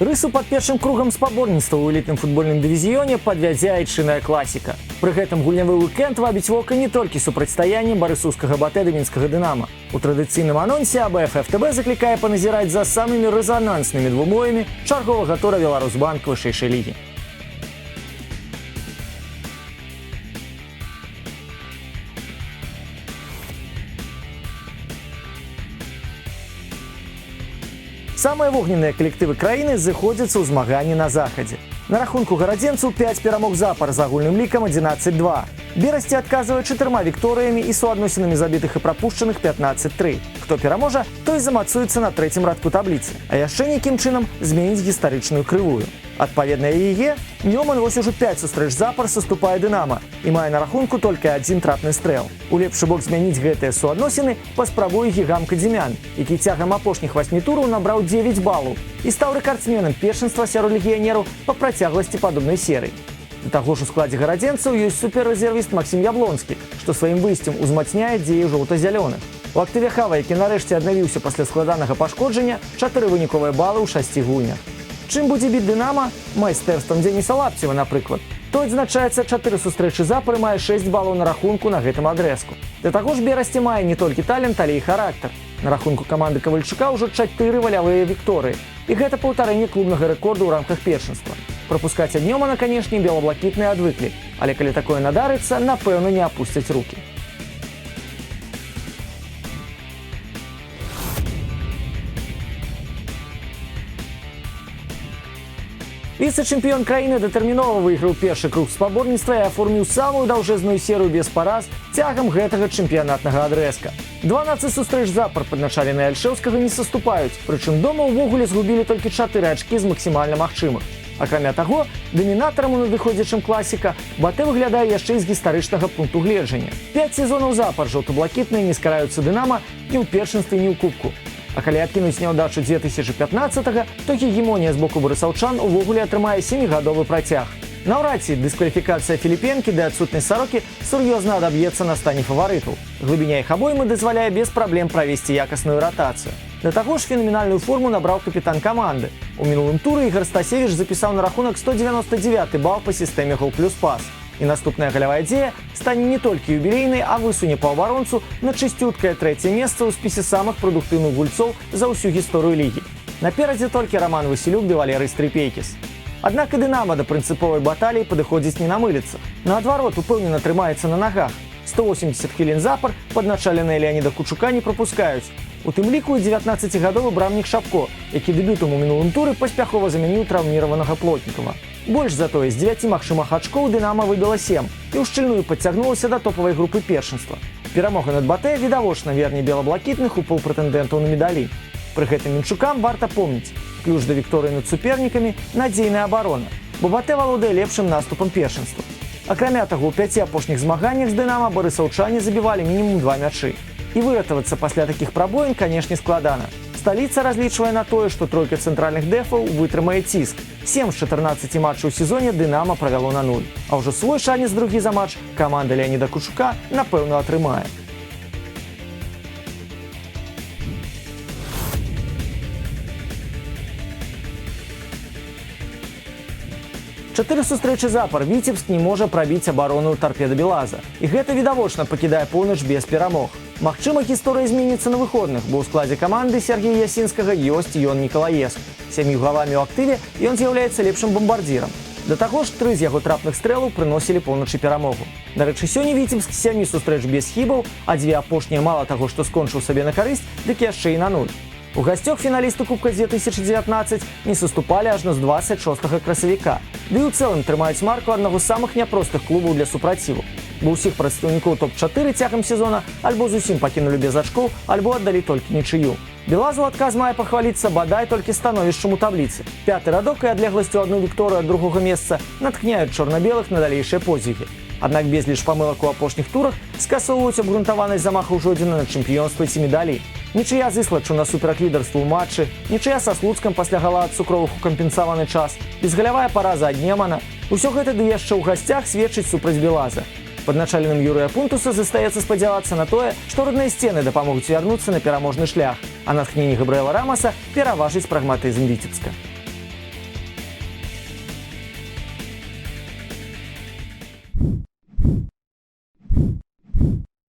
Рысу пад першым кругам спаборніцтва ў элітным футбольным дывізіёне падвядзе айчынная класіка. Пры гэтым гульнявы уикенд вабіць вока не толькі супрацьстаяннем барысаўскага БАТЭ ды мінскага Дынама. У традыцыйным анонсе АБФ-ФТБ заклікае паназіраць за самымі рэзананснымі двумоямі чарговага тура Беларусьбанк вышэйшай лігі. Самыя вогненныя калектывы краіны зыходзяцца ў змаганні на захадзе. На рахунку гарадзенцаў 5 перамог запар з агульным лікам 11-2. Берасці адказвае 4 вікторыямі і суадносінамі забітых і прапушчаных 15-3. Хто пераможа, той замацуецца на трэцім радку табліцы, а яшчэ нейкім чынам зменіць гістарычную крывую. Адпаведна яе, Нёман вось ужо 5 сустрэч запар саступае Дынама і мае на рахунку толькі адзін трапны стрэл. У лепшы бок змяніць гэтыя суадносіны паспрабуе Гігам Кадзімян, які цягам апошніх 8 тураў набраў 9 балаў і стаў рэкардсменам першынства сярод легіянераў па працягласці падобнай серыі. Да таго ж у складзе гарадзенцаў ёсць суперрэзервіст Максім Яблонскі, што сваім выйсцем узмацняе дзею жоўта-зялёных. У актыве Хава, які нарэшце аднавіўся пасля складанага пашкоджання, 4 выніковыя балы ў 6 гульнях. Чым будзе біць Дынама? Майстэрствам Дзеніса Лапцева, напрыклад. То адзначаецца 4 сустрэчы запар і мае 6 балаў на рахунку на гэтым адрэзку. Да таго ж Берасці мае не толькі талент, але і характар. На рахунку каманды Кавальчука ўжо 4 валявыя вікторыі. І гэта паўтарэнне клубнага рэкорду ў рамках першынства. Прапускаць ад Нёмана, канешне, белаблакітныя адвыклі, але калі такое надарыцца, напэўна, не апусцяць рукі. Віцэ-чэмпіён краіны датэрмінова выйграў першы круг спаборніцтва і аформіў самую даўжэзную серыю без параз цягам гэтага чэмпіянатнага адрэзка. 12 сустрэч запар падначаленыя Альшэўскага не саступаюць, прычым дома ўвогуле згубілі толькі 4 ачкі з максімальна магчымых. Акрамя таго, дамінатарам у надыходзячым класіка БАТЭ выглядае яшчэ і з гістарычнага пункту гледжання. 5 сезонаў запар жоўта-блакітныя не скараюцца Дынама ні ў першынстве, ні ў кубку. А калі адкінуць няўдачу 2015-га, то гегемонія з боку барысаўчан увогуле атрымае 7гадовы працяг. Наўрад ці дыскваліфікацыя філіпенкі ды адсутнасць сарокі сур'ёзна адаб'ецца на стане фаварытаў. Глыбіня іх абоймы дазваляе без праблем правесці якасную ратацыю. Да таго ж фенаменальную форму набраў капітан каманды. У мінулым туры Ігар Стасевіч запісаў на рахунак 199 бал па сістэме гол плюс пас. І наступная галявая дзея стане не толькі юбілейнай, а высуне паўабаронцу на чысцюткае 3е месца ў спісе самых прадуктыўных гульцоў за ўсю гісторыю лігі. Наперадзе толькі Роман Васілюк ды Валерый Стрыпейкіс. Аднак і Дынама да прынцыповай баталіі падыходзіць не на мыліцах. Наадварот, упэўнена трымаецца на нагах. 180 хвілін запар падначаленыя Леаніда Кучука не прапускаюць. У тым ліку і 19гадовы брамнік Шапко, які дэбютам у мінулым туры паспяхова замяніў траўміраванага Плотнікава. Больш за тое, з 9 магчымых ачкоў Дынама выбіла 7 і ў шчыльную падцягнулася да топавай групы першынства. Перамога над БАТЭ відавочна верне белаблакітных у паўпрэтэндэнтаў на медалі. Пры гэтым мінчукам варта помніць, ключ да вікторыі над супернікамі надзейная абарона, бо БАТЭ валодае лепшым наступам першынства. Акрамя таго, у 5 апошніх змаганнях з Дынама барысаўчане забівалі мінімум 2 мячы. І выратавацца пасля такіх прабоін, канешне, складана. Сталіца разлічвае на тое, што тройка цэнтральных дэфаў вытрымае ціск. 7 з 14 матчаў у сезоне Дынама правяло на 0. А ўжо свой шанец другі за матч каманда Леаніда Кучука, напэўна, атрымае. Чатыры сустрэчы запар Віцебск не можа прабіць абарону Тарпеда Белаза. І гэта відавочна пакідае поўнач без перамог. Магчыма, гісторыя зменіцца на выходных, бо ў складзе каманды Сергея Ясінскага ёсць Ён Нікалаеску. 7 галамі ў актыве ён з'яўляецца лепшым бамбардзірам. Да таго ж 3 з яго трапных стрэлаў прыносілі поўначы перамогу. Дарэчы, сёння Віцебск 7 сустрэч без хібаў, а 2 апошнія мала таго, што скончыў сабе на карысць, дык яшчэ і на 0. У гасцёх фіналісты Кубка 2019 не саступалі ажно з 26 красавіка. Ды і ў цэлым трымаюць марку аднаго з самых няпростых клубаў для супраціву. Бо ўсіх прадстаўнікоў топ-4 цягам сезона альбо зусім пакінулі без ачкоў, альбо аддалі толькі нічыю. Белазу адказ мае пахваліцца бадай толькі становішчам у табліцы. 5-ы радок і адлегласцю адну вікторыю ад другога месца наткняюць чорна-белых на далейшыя подзвігі. Аднак безліч памылак у апошніх турах скасоўваюць абгрунтаванасць замахаў Жодзіна на чэмпіёнства ці медалей. Нічыя з Іслачу на суперак-лідарству ў матчы, нічыя са Слуцкам пасля гала ад цукровых у кампенсаваны час, безгалявая параза ад Нёмана. Усё гэта ды яшчэ ў гасцях сведчыць супраць Белаза. Падначаленым Юрыя Пунтуса застаецца спадзявацца на тое, што родныя сцены дапамогуць вярнуцца на пераможны шлях, а натхненне Габрыэла Рамаса пераважыць прагматызм Віцебска.